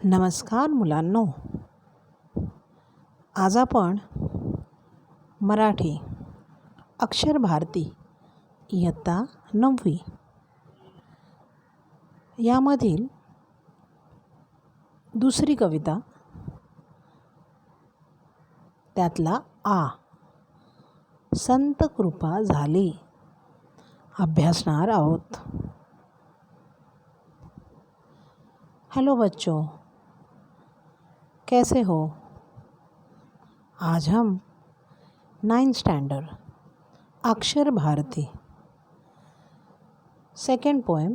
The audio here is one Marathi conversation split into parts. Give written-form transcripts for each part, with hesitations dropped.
नमस्कार मुलांनो, आज आपण मराठी अक्षर भारती इयत्ता 9वी यामधील दुसरी कविता त्यातला आ संत कृपा झाली अभ्यासणार आहोत। हेलो बच्चों, कैसे हो? आज हम 9th स्टैंडर्ड अक्षर भारती सेकेंड पोएम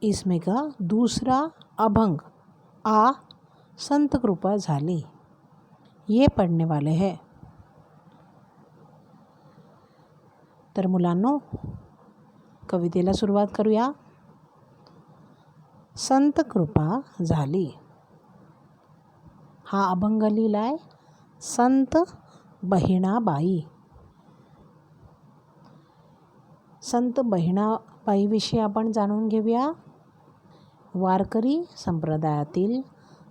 इसमें का दूसरा अभंग आ संत कृपा झाली ये पढ़ने वाले हैं। तर मुलांनो, कवितेला सुरुवात करूया। संत कृपा झाली हा अभंग लिहिलाय संत बहिणाबाई। संत बहिणाबाईविषयी आपण जाणून घेऊया। वारकरी संप्रदायातील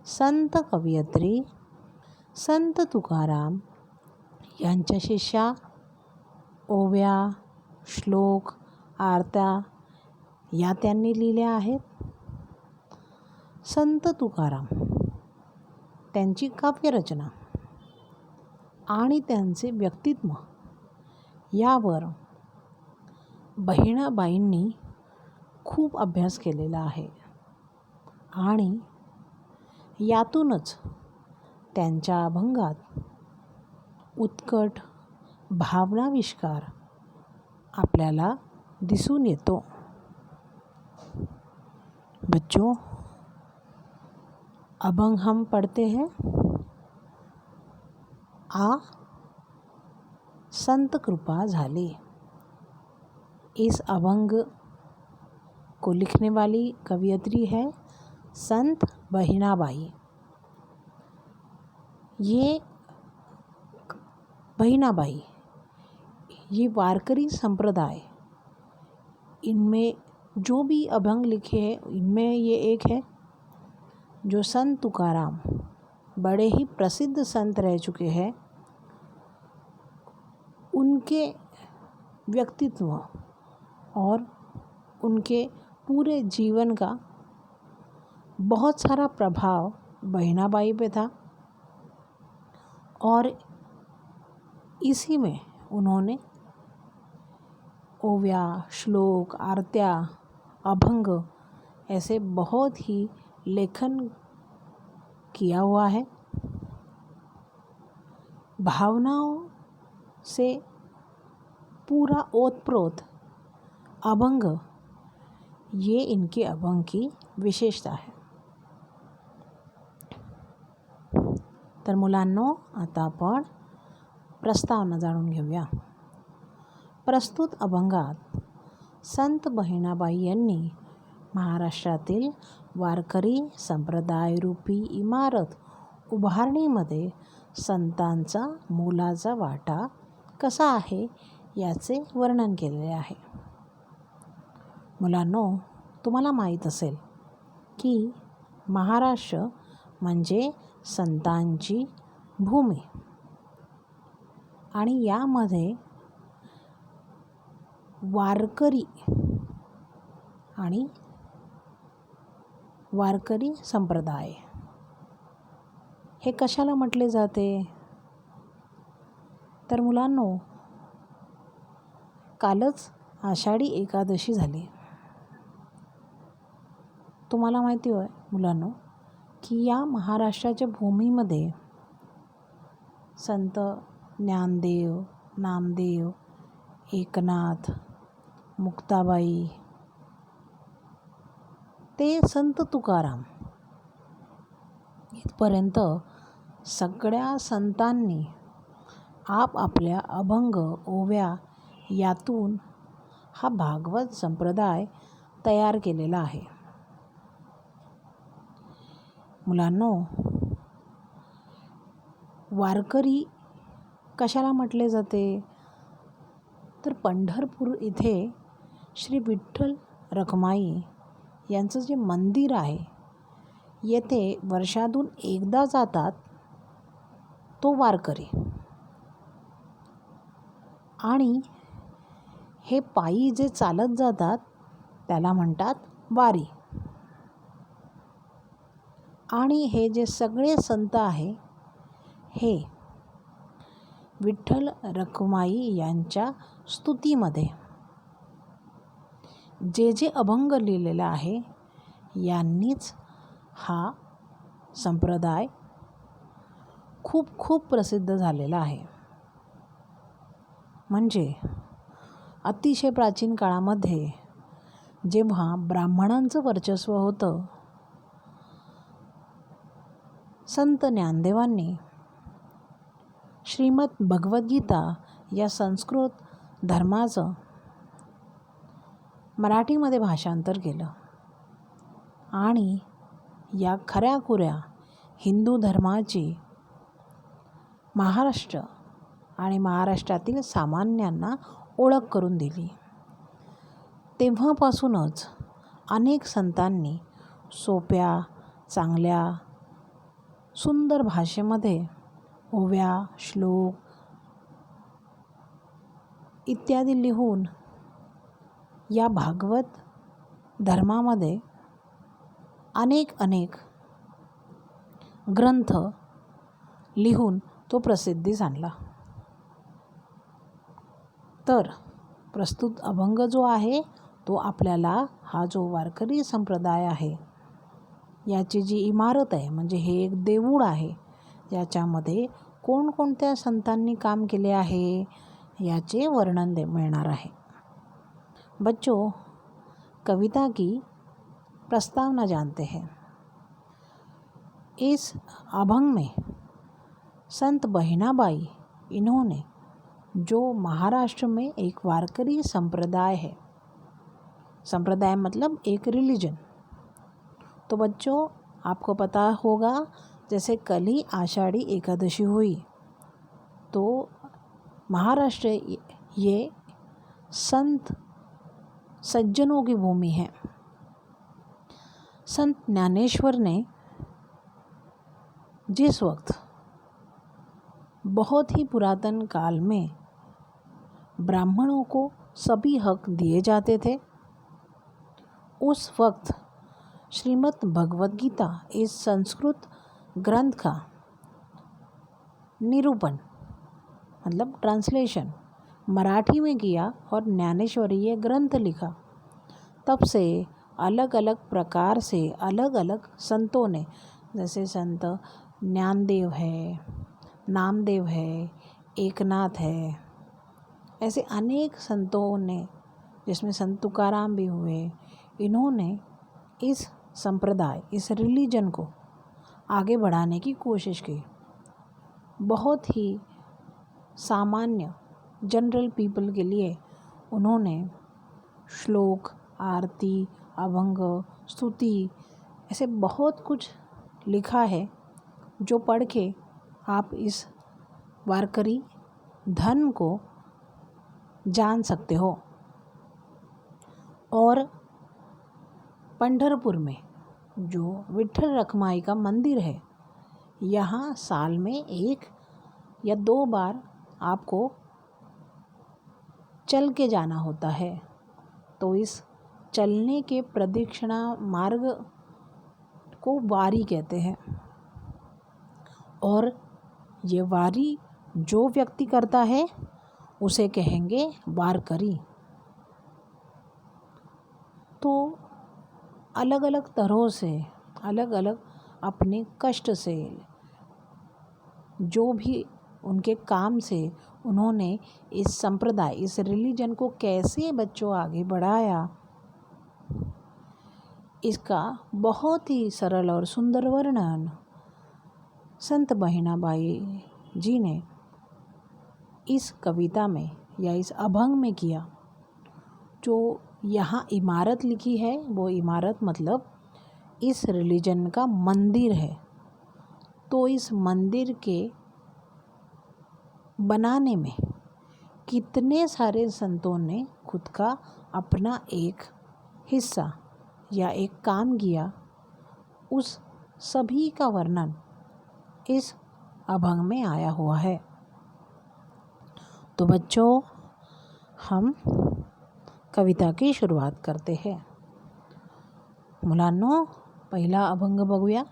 संत कवयित्री संत तुकाराम यांच्या शिष्या ओव्या, श्लोक, आरत्या या त्यांनी लिहिल्या आहेत। संत तुकाराम त्यांची काव्यरचना आणि त्यांचे व्यक्तित्व यावर बहिणाबाईंनी खूप अभ्यास केलेला आहे आणि यातूनच त्यांच्या अभंगात उत्कट भावनाविष्कार आपल्याला दिसून येतो। बच्चों, अभंग हम पढ़ते हैं। आ संत कृपा झाली। इस अभंग को लिखने वाली कवयित्री है संत बहिणाबाई। ये बहिणाबाई ये वारकरी संप्रदाय, इनमें जो भी अभंग लिखे हैं इनमें ये एक है जो संत तुकाराम बड़े ही प्रसिद्ध संत रह चुके हैं। उनके व्यक्तित्व और उनके पूरे जीवन का बहुत सारा प्रभाव बहिणाबाई पे था और इसी में उन्होंने ओव्या, श्लोक, आरत्या, अभंग ऐसे बहुत ही लेखन किया हुआ है। भावनाओं से पूरा ओतप्रोत अभंग ये इनके अभंग की विशेषता है। तर मुलांनो, आता आपण प्रस्तावना जाणून घेऊया। प्रस्तुत अभंगात संत बहिणाबाई यांनी महाराष्ट्रातील वारकरी संप्रदायरूपी इमारत उभारणीमध्ये संतांचा मोलाचा वाटा कसा आहे याचे वर्णन केलेले आहे। मुलांनो, तुम्हाला माहीत असेल की महाराष्ट्र म्हणजे संतांची भूमी आणि यामध्ये वारकरी आणि वारकरी संप्रदाय हे कशाला म्हटले जाते? तर मुलांनो, कालच आषाढी एकादशी झाली। तुम्हाला माहिती आहे मुलांनो की या महाराष्ट्राच्या भूमीमध्ये संत ज्ञानदेव, नामदेव, एकनाथ, मुक्ताबाई ते संत तुकाराम इथपर्यंत सगळ्या संतांनी आपापल्या अभंग, ओव्या यातून हा भागवत संप्रदाय तयार केलेला आहे। मुलांनो, वारकरी कशाला म्हटले जाते? तर पंढरपूर इथे श्री विठ्ठल रखुमाई यांचं जे मंदिर आहे येथे वर्षातून एकदा जातात तो वारकरी, आणि हे पायी जे चालत जातात त्याला म्हणतात वारी. आणि हे जे सगळे संत आहे हे विठ्ठल रखुमाई यांच्या स्तुतीमध्ये जे जे अभंग लिहिलेला आहे यांनीच हा संप्रदाय खूप खूप प्रसिद्ध झालेला आहे. म्हणजे अतिशय प्राचीन काळामध्ये जेव्हा ब्राह्मणांचं वर्चस्व होतं, संत ज्ञानदेवांनी श्रीमद भगवद्गीता या संस्कृत धर्माचं मराठीमध्ये भाषांतर केलं आणि या खऱ्याखुऱ्या हिंदू धर्माची महाराष्ट्र आणि महाराष्ट्रातील सामान्यांना ओळख करून दिली. तेव्हापासूनच अनेक संतांनी सोप्या, चांगल्या, सुंदर भाषेमध्ये ओव्या, श्लोक इत्यादी लिहून या भागवत धर्मामध्ये अनेक ग्रंथ लिहून तो प्रसिद्धीस आणला. तर प्रस्तुत अभंग जो आहे तो आपल्याला हा जो वारकरी संप्रदाय आहे याची जी इमारत आहे, म्हणजे हे एक देऊळ आहे, याच्यामध्ये कोणकोणत्या संतांनी काम केले आहे याचे वर्णन मिळणार आहे. बच्चों, कविता की प्रस्तावना जानते हैं. इस अभंग में संत बहिनाबाई, इन्होंने जो महाराष्ट्र में एक वारकरी संप्रदाय है, संप्रदाय मतलब एक रिलीजन, तो बच्चों आपको पता होगा जैसे कल ही आषाढ़ी एकादशी हुई, तो महाराष्ट्र ये संत सज्जनों की भूमि है. संत ज्ञानेश्वर ने जिस वक्त बहुत ही पुरातन काल में ब्राह्मणों को सभी हक दिए जाते थे, उस वक्त श्रीमद् भगवद गीता इस संस्कृत ग्रंथ का निरूपण मतलब ट्रांसलेशन मराठी में किया और ज्ञानेश्वरी ये ग्रंथ लिखा. तब से अलग अलग प्रकार से अलग अलग संतों ने, जैसे संत ज्ञानदेव है, नामदेव है, एकनाथ है, ऐसे अनेक संतों ने, जिसमें संत तुकाराम भी हुए, इन्होंने इस संप्रदाय, इस रिलीजन को आगे बढ़ाने की कोशिश की. बहुत ही सामान्य जनरल पीपल के लिए उन्होंने श्लोक, आरती, अभंग, स्तुति ऐसे बहुत कुछ लिखा है जो पढ़ के आप इस वारकरी धर्म को जान सकते हो. और पंढरपुर में जो विठ्ठल रखमाई का मंदिर है, यहाँ साल में 1 या 2 बार आपको चल के जाना होता है. तो इस चलने के प्रदक्षिणा मार्ग को वारी कहते हैं. और ये वारी जो व्यक्ति करता है उसे कहेंगे वारकरी. तो अलग अलग तरह से, अलग अलग अपने कष्ट से, जो भी उनके काम से उन्होंने इस संप्रदाय, इस रिलीजन को कैसे बच्चों आगे बढ़ाया, इसका बहुत ही सरल और सुंदर वर्णन संत बहिनाबाई जी ने इस कविता में या इस अभंग में किया. जो यहाँ इमारत लिखी है वो इमारत मतलब इस रिलीजन का मंदिर है. तो इस मंदिर के बनाने में कितने सारे संतों ने खुद का अपना एक हिस्सा या एक काम किया, उस सभी का वर्णन इस अभंग में आया हुआ है। तो बच्चों, हम कविता की शुरुआत करते हैं। मुलांनो, पहिला अभंग बघूया.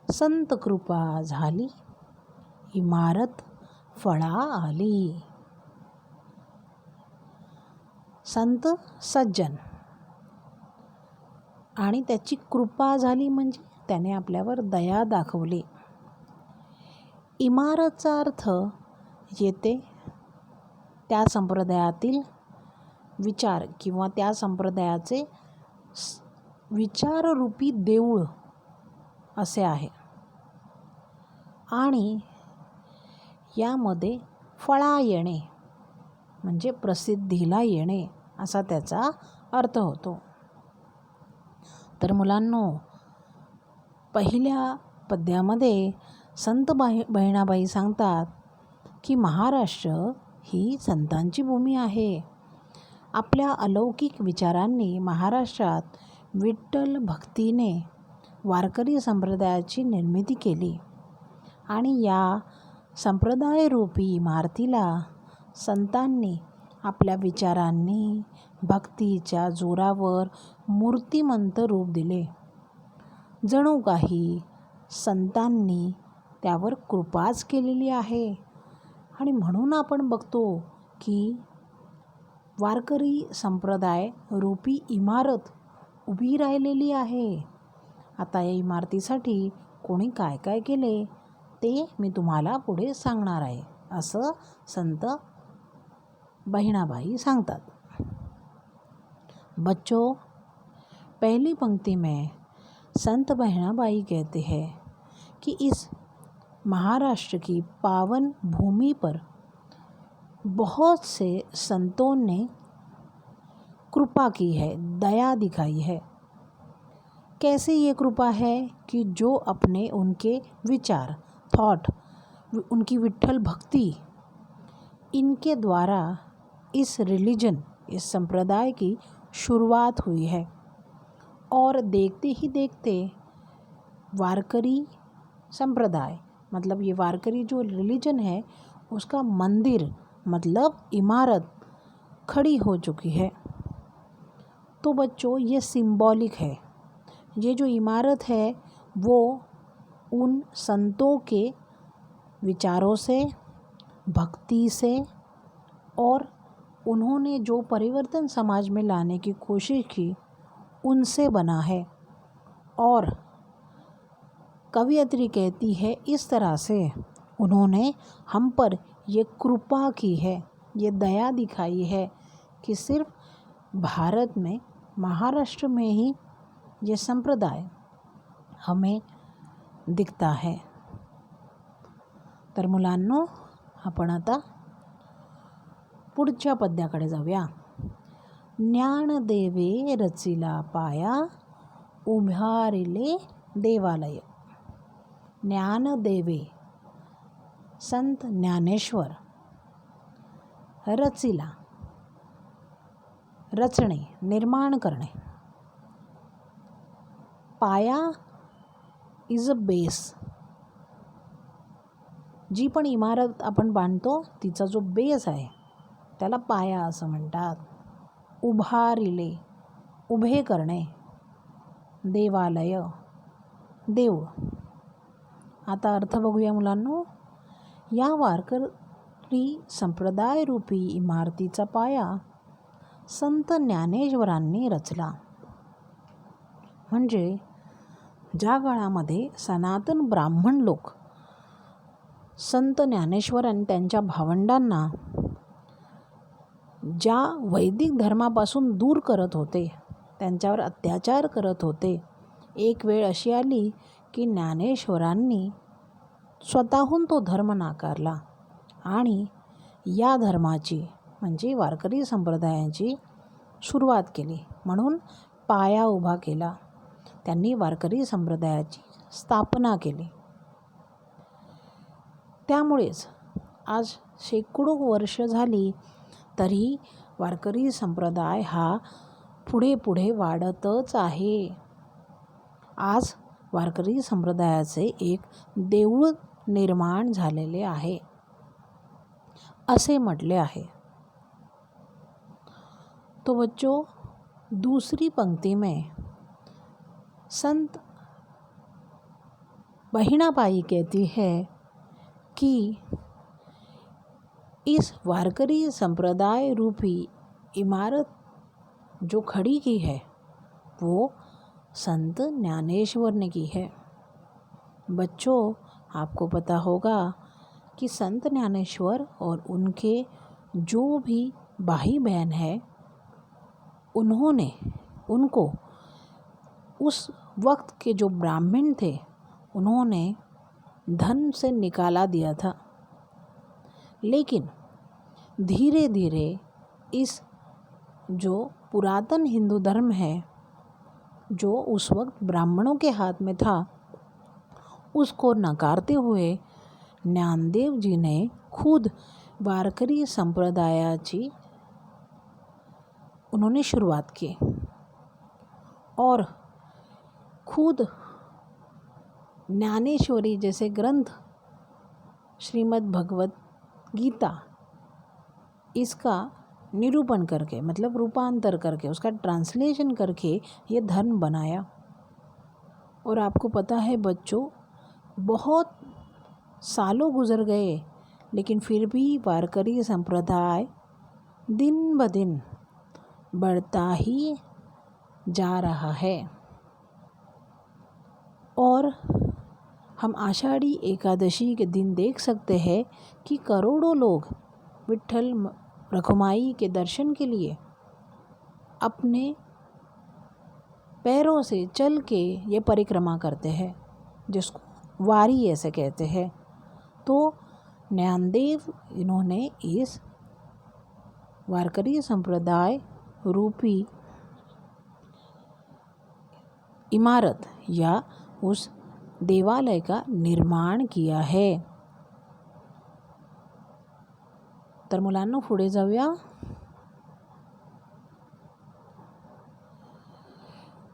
संत कृपा झाली, इमारत फळा आली. संत सज्जन आणि त्याची कृपा झाली म्हणजे त्याने आपल्यावर दया दाखवली. इमारतचा अर्थ येते त्या संप्रदायातील विचार किंवा त्या संप्रदायाचे विचाररूपी देऊळ असे आहे. आणि यामध्ये फळा येणे म्हणजे प्रसिद्धीला येणे असा त्याचा अर्थ होतो. तर मुलांनो, पहिल्या पद्यामध्ये संत बहिणाबाई सांगतात की महाराष्ट्र ही संतांची भूमी आहे. आपल्या अलौकिक विचारांनी महाराष्ट्रात विठ्ठल भक्तीने वारकरी संप्रदायाची निर्मिती केली आणि या संप्रदायरूपी इमारतीला संतांनी आपल्या विचारांनी भक्तीच्या जोरावर मूर्तिमंत रूप दिले. जणू काही संतांनी त्यावर कृपाच केलेली आहे. आणि म्हणून आपण बघतो की वारकरी संप्रदाय रूपी इमारत उभी राहिलेली आहे. आता या इमारतीसाठी कोणी काय काय केले ते मी तुम्हाला पुढे सांगणार आहे, असं संत बहिणाबाई सांगतात. बच्चों, पहली पंक्ति में संत बहिणाबाई कहते हैं कि इस महाराष्ट्र की पावन भूमि पर बहुत से संतों ने कृपा की है, दया दिखाई है. कैसे ये कृपा है कि जो अपने उनके विचार, थॉट, उनकी विठ्ठल भक्ति, इनके द्वारा इस रिलीजन, इस संप्रदाय की शुरुआत हुई है. और देखते ही देखते वारकरी संप्रदाय मतलब ये वारकरी जो रिलीजन है उसका मंदिर मतलब इमारत खड़ी हो चुकी है. तो बच्चों, ये सिंबॉलिक है. ये जो इमारत है वो उन संतों के विचारों से, भक्ति से और उन्होंने जो परिवर्तन समाज में लाने की कोशिश की उनसे बना है. और कवियत्री कहती है इस तरह से उन्होंने हम पर ये कृपा की है, ये दया दिखाई है कि सिर्फ भारत में, महाराष्ट्र में ही ये संप्रदाय हमें दिखता है. तर मुलांनो, आपण आता पुढच्या पद्याकडे जाऊया. ज्ञानदेवे रचिला पाया, उभारिले देवालय. ज्ञानदेवे संत ज्ञानेश्वर, रचिला रचणे, निर्माण करणे. पाया इज अ बेस. जी पण इमारत आपण बांधतो तिचा जो बेस आहे त्याला पाया असं म्हणतात. उभारिले, उभे करणे. देवालय, देऊळ. आता अर्थ बघूया मुलांनो. या वारकरी संप्रदाय रूपी इमारतीचा पाया संत ज्ञानेश्वरांनी रचला. म्हणजे ज्या काळामध्ये सनातन ब्राह्मण लोक संत ज्ञानेश्वर आणि त्यांच्या भावंडांना ज्या वैदिक धर्मापासून दूर करत होते, त्यांच्यावर अत्याचार करत होते, एक वेळ अशी आली की ज्ञानेश्वरांनी स्वतःहून तो धर्म नाकारला आणि या धर्माची म्हणजे वारकरी संप्रदायाची सुरुवात केली. म्हणून पाया उभा केला. त्यांनी वारकरी संप्रदायाची स्थापना केली. त्यामुळेच आज शेकडो वर्ष झाली तरी वारकरी संप्रदाय हा पुढे पुढे वाढतच आहे. आज वारकरी संप्रदायाचे एक देऊळ निर्माण झालेले आहे असे म्हटले आहे। तो बच्चों, दूसरी पंक्ति में संत बहिणाबाई कहती है कि इस वारकरी संप्रदाय रूपी इमारत जो खड़ी की है वो संत ज्ञानेश्वर ने की है। बच्चों, आपको पता होगा कि संत ज्ञानेश्वर और उनके जो भी भाई बहन हैं उनको उस वक्त के जो ब्राह्मण थे उन्होंने धन से निकाला दिया था, लेकिन धीरे धीरे इस जो पुरातन हिंदू धर्म है जो उस वक्त ब्राह्मणों के हाथ में था उसको नकारते हुए ज्ञानदेव जी ने खुद वारकरी संप्रदायाची उन्होंने शुरुआत की और खुद ज्ञानेश्वरी जैसे ग्रंथ श्रीमद् भगवत गीता इसका निरूपण करके मतलब रूपांतर करके उसका ट्रांसलेशन करके ये धर्म बनाया। और आपको पता है बच्चों, बहुत सालों गुजर गए लेकिन फिर भी वारकरी संप्रदाय दिन ब दिन बढ़ता ही जा रहा है। और हम आषाढ़ी एकादशी के दिन देख सकते हैं कि करोड़ों लोग विट्ठल रखुमाई के दर्शन के लिए अपने पैरों से चल के ये परिक्रमा करते हैं, जिसको वारी ऐसे कहते हैं। तो ज्ञानदेव इन्होंने इस वारकरी संप्रदाय रूपी इमारत या उस देवालय का निर्माण किया है। तर मुलांनो, पुढे जाऊया।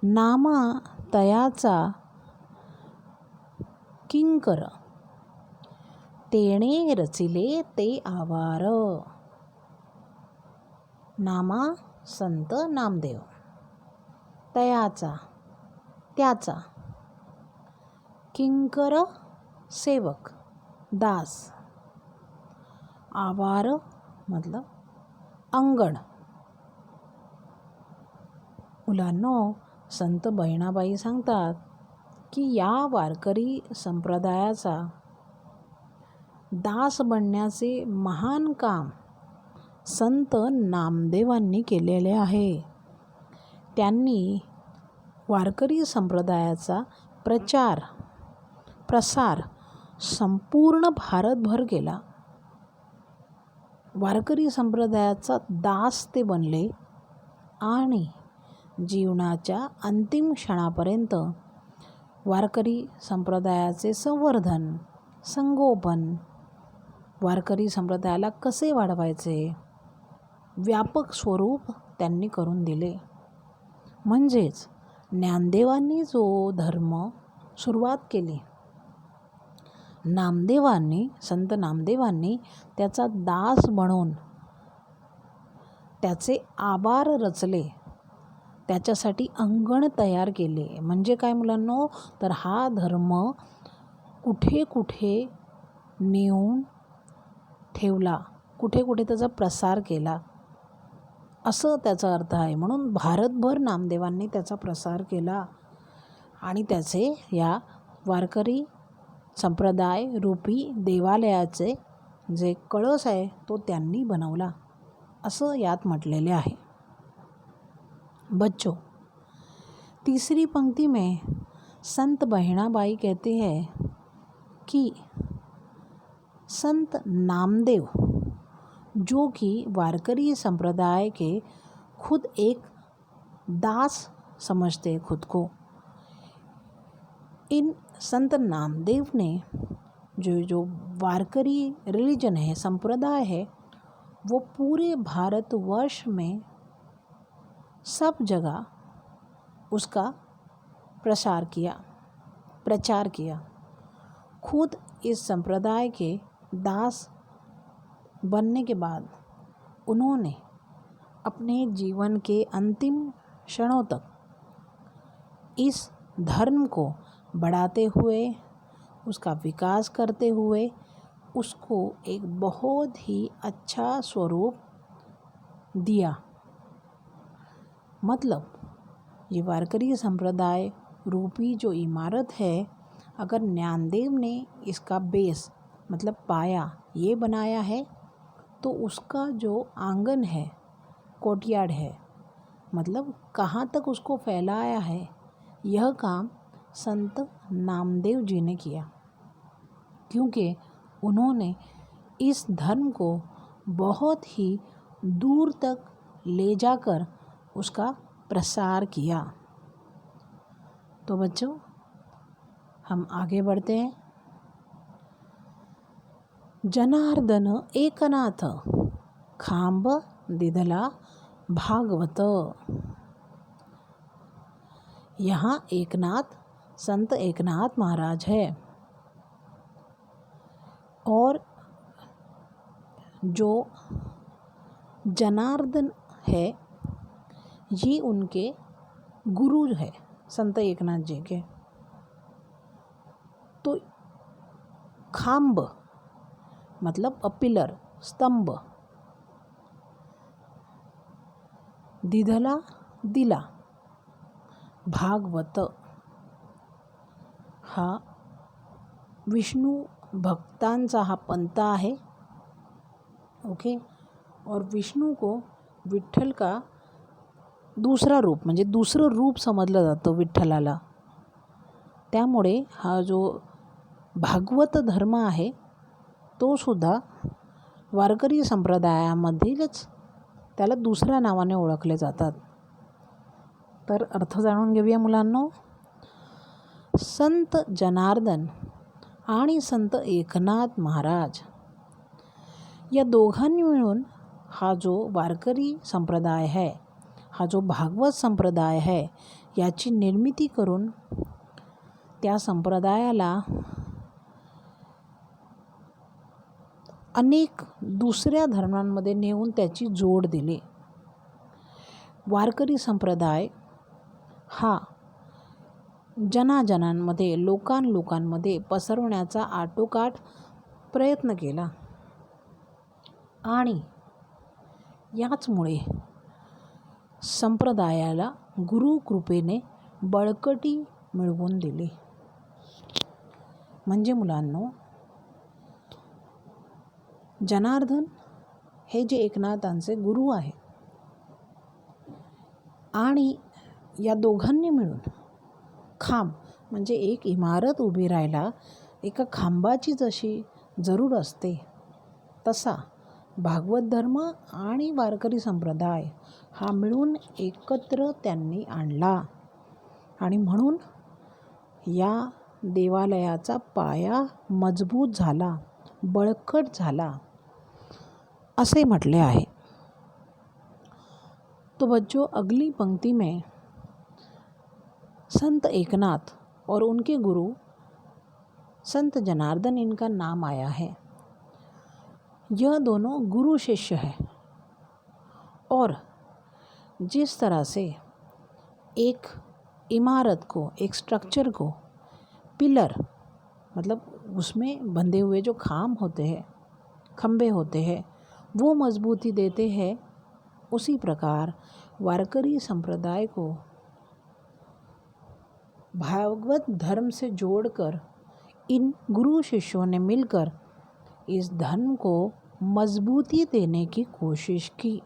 नामा तयाचा किंकर तेणे रचिले ते आवार। नामा संत नामदेव, तयाचा त्याचा, किंकर सेवक दास, आवार मतलब अंगण। मुलांनो, संत बहिणाबाई सांगतात की या वारकरी संप्रदायाचा दास बनण्याचे महान काम संत नामदेवांनी केलेले आहे। त्यांनी वारकरी संप्रदायाचा प्रसार संपूर्ण भारतभर केला। वारकरी संप्रदायाचा दास ते बनले आणि जीवनाच्या अंतिम क्षणापर्यंत वारकरी संप्रदायाचे संवर्धन, संगोपन, वारकरी संप्रदायाला कसे वाढवायचे व्यापक स्वरूप त्यांनी करून दिले। म्हणजेच ज्ञानदेवांनी जो धर्म सुरुवात केली, संत नामदेवांनी त्याचा दास बनून त्याचे आभार रचले, त्याच्यासाठी अंगण तयार केले। म्हणजे काय मुलांनो, तर हा धर्म कुठे कुठे नेऊन ठेवला, कुठे कुठे त्याचा प्रसार केला असं त्याचा अर्थ आहे। म्हणून भारतभर नामदेवांनी त्याचा प्रसार केला आणि त्याचे या वारकरी संप्रदाय रूपी देवालयाचे जे कळस आहे तो त्यांनी बनवला असं यात म्हटलेले आहे। बच्चों, तीसरी पंक्ति में संत बहिणाबाई कहते हैं कि संत नामदेव जो कि वारकरी संप्रदाय के खुद एक दास समझते खुद को, इन संत नामदेव ने जो वारकरी रिलीजन है, संप्रदाय है, वो पूरे भारतवर्ष में सब जगह उसका प्रचार किया। खुद इस संप्रदाय के दास बनने के बाद उन्होंने अपने जीवन के अंतिम क्षणों तक इस धर्म को बढ़ाते हुए, उसका विकास करते हुए उसको एक बहुत ही अच्छा स्वरूप दिया। मतलब ये वारकरी संप्रदाय रूपी जो इमारत है, अगर ज्ञानदेव ने इसका बेस मतलब पाया ये बनाया है, तो उसका जो आंगन है, कोर्टयार्ड है, मतलब कहाँ तक उसको फैलाया है, यह काम संत नामदेव जी ने किया। क्योंकि उन्होंने इस धर्म को बहुत ही दूर तक ले जाकर उसका प्रसार किया। तो बच्चों, हम आगे बढ़ते हैं। जनार्दन एकनाथ खांब दिधला भागवत। यहाँ एकनाथ संत एकनाथ महाराज है और जो जनार्दन है ये उनके गुरु है संत एकनाथ जी के। तो खांब मतलब पिलर, स्तंभ, दिधला दिला, भागवत हा विष्णू भक्तांचा हा पंथ आहे। ओके। और विष्णू को विठ्ठल का दूसरा रूप म्हणजे दुसरं रूप समजलं जातं विठ्ठलाला। त्यामुळे हा जो भागवत धर्म आहे तो सुद्धा वारकरी संप्रदायामधीलच त्याला दुसऱ्या नावाने ओळखले जातात। तर अर्थ जाणून घेऊया मुलांनो। संत जनार्दन आणि संत एकनाथ महाराज या दोघांनी मिळून हा जो वारकरी संप्रदाय है, हा जो भागवत संप्रदाय है, याची निर्मिती करून त्या संप्रदायाला अनेक दुसऱ्या धर्मांमध्ये नेऊन त्याची जोड दिली। वारकरी संप्रदाय हा जनाजनांमध्ये, लोकांमध्ये पसरवण्याचा आटोकाट प्रयत्न केला आणि याचमुळे संप्रदायाला गुरुकृपेने बळकटी मिळवून दिली। म्हणजे मुलांनो, जनार्दन हे जे एकनाथांचे गुरु आहे आणि या दोघांनी मिळून खांब म्हणजे एक इमारत उभी राहायला एका खांबाची जशी जरूर असते, तसा भागवत धर्म आणि वारकरी संप्रदाय हा मिळून एकत्र त्यांनी आणला आणि म्हणून या देवालयाचा पाया मजबूत झाला, बळकट झाला असे म्हटले आहे। तो बच्चों, अगली पंक्ति में संत एकनाथ और उनके गुरु संत जनार्दन इनका नाम आया है। यह दोनों गुरु शिष्य हैं और जिस तरह से एक इमारत को, एक स्ट्रक्चर को पिलर मतलब उसमें बंधे हुए जो खांब होते हैं, खंबे होते हैं, वो मजबूती देते हैं, उसी प्रकार वारकरी संप्रदाय को भागवत धर्म से जोड़कर इन गुरु शिष्यों ने मिलकर इस धर्म को मजबूती देने की कोशिश की।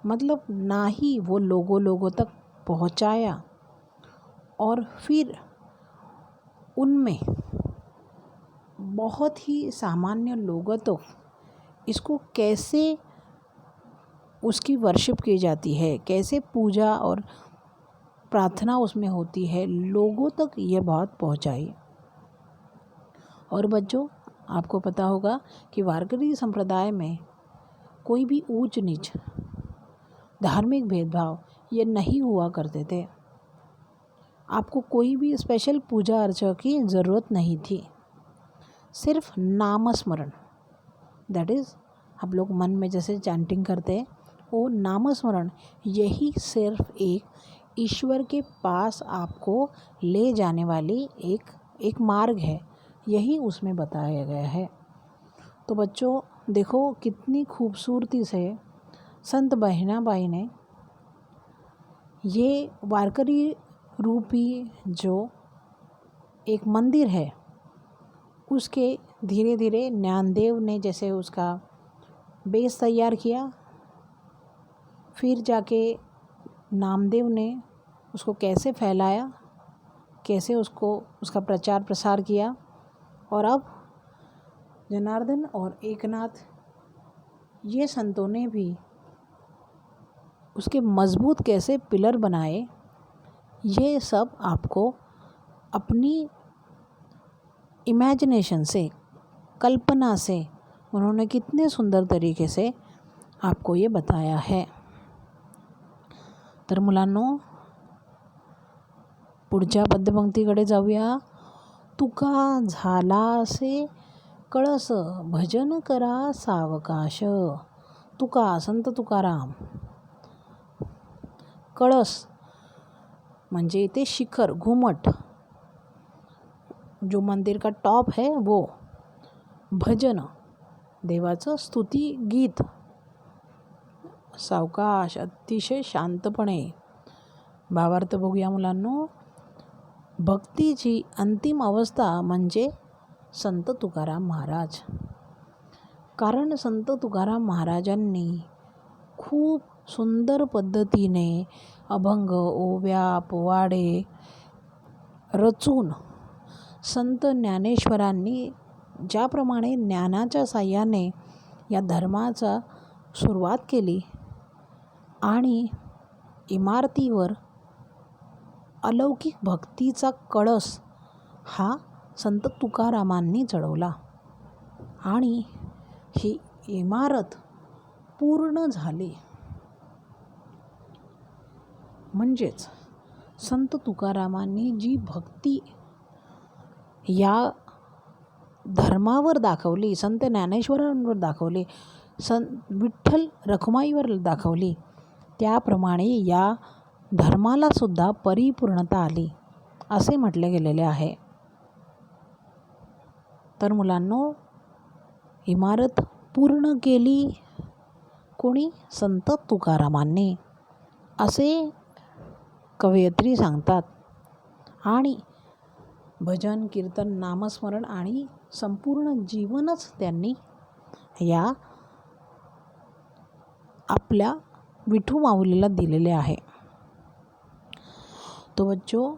मतलब ना ही वो लोगों तक पहुंचाया और फिर उनमें बहुत ही सामान्य लोगों तक इसको कैसे उसकी वर्शिप की जाती है, कैसे पूजा और प्रार्थना उसमें होती है, लोगों तक ये बात पहुंचाई। और बच्चों, आपको पता होगा कि वारकरी संप्रदाय में कोई भी ऊंच नीच, धार्मिक भेदभाव ये नहीं हुआ करते थे। आपको कोई भी स्पेशल पूजा अर्चा की ज़रूरत नहीं थी, सिर्फ नामस्मरण, दैट इज़ आप लोग मन में जैसे चैंटिंग करते हैं वो नामस्मरण, यही सिर्फ एक ईश्वर के पास आपको ले जाने वाली एक मार्ग है, यही उसमें बताया गया है। तो बच्चों देखो कितनी खूबसूरती से संत बहिनाबाई ने ये वारकरी रूपी जो एक मंदिर है उसके धीरे धीरे ज्ञानदेव ने जैसे उसका बेस तैयार किया, फिर जाके नामदेव ने उसको कैसे फैलाया, कैसे उसको उसका प्रचार प्रसार किया, और अब जनार्दन और एकनाथ ये संतों ने भी उसके मजबूत कैसे पिलर बनाए, ये सब आपको अपनी इमेजिनेशन से, कल्पना से उन्होंने कितने सुंदर तरीके से आपको ये बताया है। तर मुलांनो पुढच्या पद्यपंक्तीकडे जाऊया। तुका झाला असे कळस भजन करा सावकाश। तुका संत तुकाराम, कळस म्हणजे ते शिखर, घुमट, जो मंदिर का टॉप है वो, भजन देवाचं स्तुती गीत, सावकाश अतिशय शांतपणे। भावार्थ बघूया मुलांनो, भक्तीची अंतिम अवस्था म्हणजे संत तुकाराम महाराज, कारण संत तुकाराम महाराजांनी खूप सुंदर पद्धतीने अभंग, ओव्या, पोवाडे रचून संत ज्ञानेश्वरांनी ज्याप्रमाणे ज्ञानाच्या साह्याने या धर्माचा सुरुवात केली आणि इमारतीवर अलौकिक भक्तीचा कळस हा संत तुकारामांनी चढवला आणि ही इमारत पूर्ण झाली। म्हणजेच संत तुकारामांनी जी भक्ती या धर्मावर दाखवली, संत ज्ञानेश्वरांवर दाखवली, विठ्ठल रखुमाईवर दाखवली, त्याप्रमाणे या धर्माला सुद्धा परिपूर्णता आली असे म्हटले गेलेले आहे। तर मुलांनो इमारत पूर्ण केली कोणी? संत तुकारामांनी असे कवयित्री सांगतात। आणि भजन, कीर्तन, नामस्मरण आणि संपूर्ण जीवनच त्यांनी या आपल्या विठू माऊलीला दिलेले आहे। तो बच्चों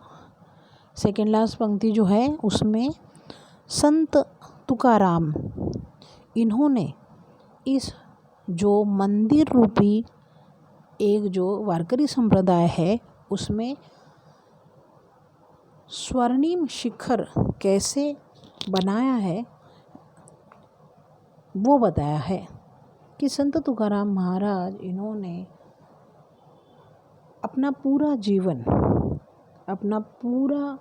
सेकेंड लास्ट पंक्ति जो है उसमें संत तुकाराम इन्होंने इस जो मंदिर रूपी एक जो वारकरी संप्रदाय है उसमें स्वर्णिम शिखर कैसे बनाया है वो बताया है कि संत तुकाराम महाराज इन्होंने अपना पूरा जीवन, अपना पूरा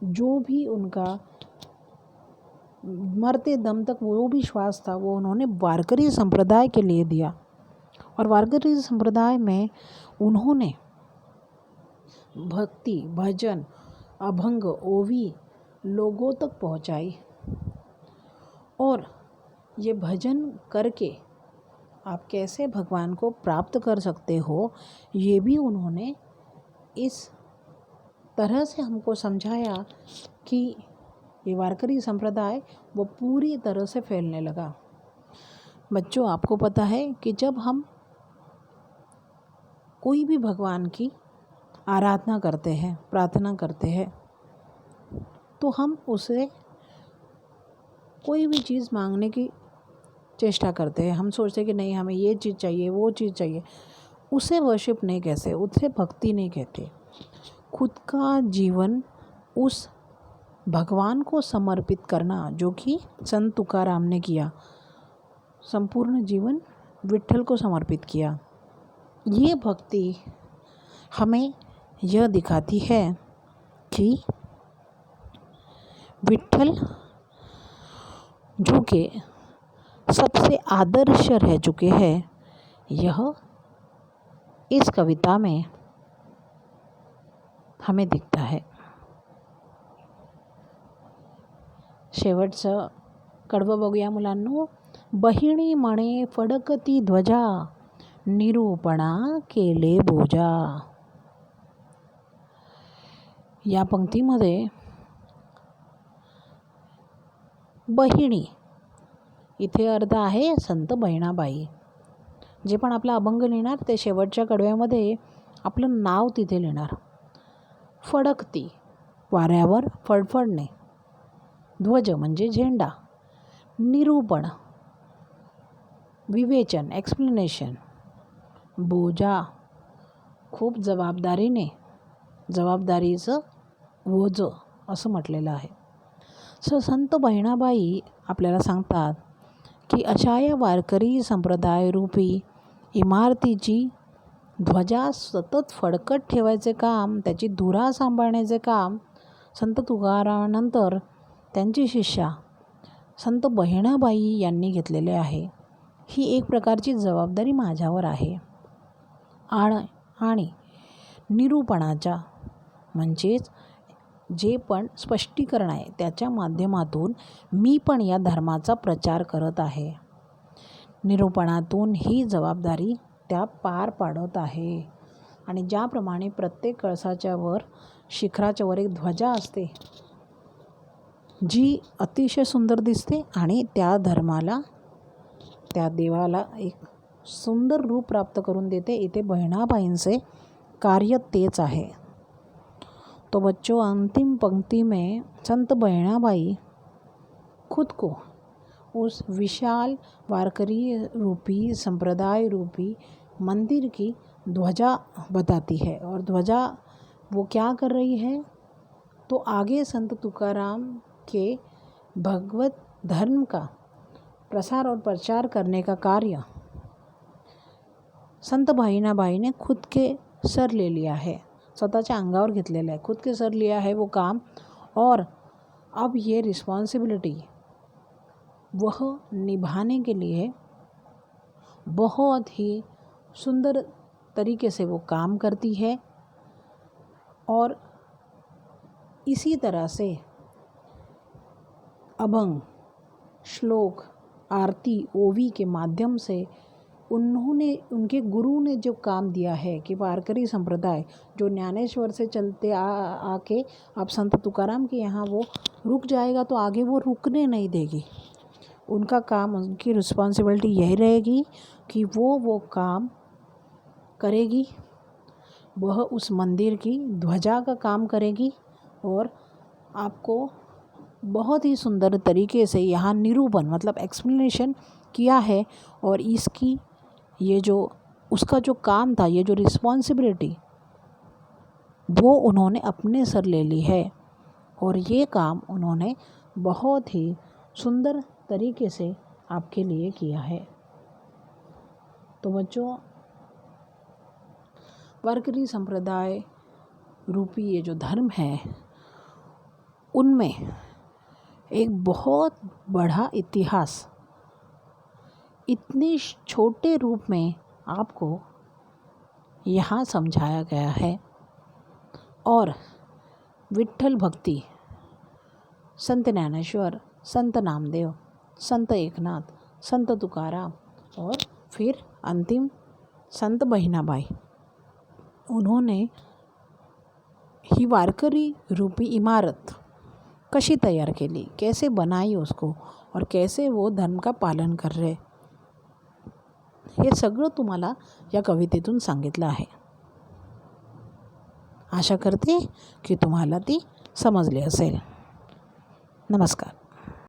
जो भी उनका मरते दम तक वो भी श्वास था वो उन्होंने वारकरी संप्रदाय के लिए दिया। और वारकरी संप्रदाय में उन्होंने भक्ति, भजन, अभंग, ओवी लोगों तक पहुंचाई। और ये भजन करके आप कैसे भगवान को प्राप्त कर सकते हो ये भी उन्होंने इस तरह से हमको समझाया कि ये वारकरी संप्रदाय वो पूरी तरह से फैलने लगा। बच्चों आपको पता है कि जब हम कोई भी भगवान की आराधना करते हैं, प्रार्थना करते हैं, तो हम उसे कोई भी चीज़ मांगने की चेष्टा करते हैं। हम सोचते हैं कि नहीं हमें ये चीज़ चाहिए, वो चीज़ चाहिए, उसे वर्शिप नहीं कहते, उसे भक्ति नहीं कहते। खुद का जीवन उस भगवान को समर्पित करना जो कि संत तुकाराम ने किया, संपूर्ण जीवन विठ्ठल को समर्पित किया। ये भक्ति हमें यह दिखाती है कि विट्ठल जो कि सबसे आदर्श रह चुके हैं, यह इस कविता में हमें दिखता है। शेवटचं कडवं बघूया मुलांनो. बहिणी म्हणे फडकती ध्वजा, निरूपणा केले बोजा. या पंक्तीमध्ये बहिणी इथे अर्थ आहे संत बहिणाबाई. जे पण आपला अभंग लिहिणार ते शेवटच्या कडव्यामध्ये आपलं नाव तिथे लिहिणार. फडकती वाऱ्यावर फडफडणे, ध्वज म्हणजे झेंडा, निरूपण विवेचन एक्सप्लेनेशन, बोजा खूप जबाबदारीचं ओझं असं म्हटलेलं आहे. संत बहिणाबाई आपल्याला सांगतात की अशा या वारकरी संप्रदाय रूपी इमारतीची ध्वजा सतत फडकत ठेवायचे काम, त्याची धुरा सांभाळण्याचे काम संत तुकारामानंतर त्यांची शिष्या संत बहिणाबाई यांनी घेतलेले आहे. ही एक प्रकारची जबाबदारी माझ्यावर आहे. आणि निरूपणाच्या म्हणजेच जे पण स्पष्टीकरण आहे त्याच्या माध्यमातून मी पण या धर्माचा प्रचार करत आहे. निरूपणातून ही जबाबदारी त्या पार पाडत आहे. आणि ज्याप्रमाणे प्रत्येक कळसाच्या वर शिखराच्या वर एक ध्वजा असते जी अतिशय सुंदर दिसते आणि त्या धर्माला त्या देवाला एक सुंदर रूप प्राप्त करून देते. इथे बहिणाबाईंचे कार्य तेच आहे. तो बच्चों, अंतिम पंक्ति में संत बहिणाबाई खुद को उस विशाल वारकरी रूपी संप्रदाय रूपी मंदिर की ध्वजा बताती है. और ध्वजा वो क्या कर रही है, तो आगे संत तुकाराम के भगवत धर्म का प्रसार और प्रचार करने का कार्य संत बहिणाबाई ने खुद के सर ले लिया है. स्वतःच्या अंगावर घेतलेलं आहे. खुद के सर लिया है वो काम. और अब ये रिस्पॉन्सिबिलिटी वह निभाने के लिए बहुत ही सुंदर तरीके से वो काम करती है. और इसी तरह से अभंग, श्लोक, आरती, ओवी के माध्यम से उनके गुरु ने जो काम दिया है कि वारकरी संप्रदाय जो ज्ञानेश्वर से चलते आके अब संत तुकाराम के यहाँ वो रुक जाएगा, तो आगे वो रुकने नहीं देगी. उनका काम, उनकी रिस्पॉन्सिबिलिटी यही रहेगी कि वो काम करेगी. वह उस मंदिर की ध्वजा का काम करेगी. और आपको बहुत ही सुंदर तरीके से यहाँ निरूपण मतलब एक्सप्लेनेशन किया है. और इसकी ये जो उसका जो काम था, ये जो रिस्पॉन्सिबिलिटी वो उन्होंने अपने सर ले ली है. और ये काम उन्होंने बहुत ही सुंदर तरीके से आपके लिए किया है. तो बच्चों, वारकरी संप्रदाय रूपी ये जो धर्म है उनमें एक बहुत बड़ा इतिहास इतने छोटे रूप में आपको यहाँ समझाया गया है. और विट्ठल भक्ति, संत ज्ञानेश्वर, संत नामदेव, संत एकनाथ, संत तुकाराम और फिर अंतिम संत बहिणाबाई, उन्होंने ही वारकरी रूपी इमारत कशी तयार केली, कैसे बनाई उसको और कैसे वो धर्म का पालन कर रहे, हे सगळं तुम्हाला या कवितेतून सांगितलं आहे. आशा करते की तुम्हाला ती समजली असेल. नमस्कार.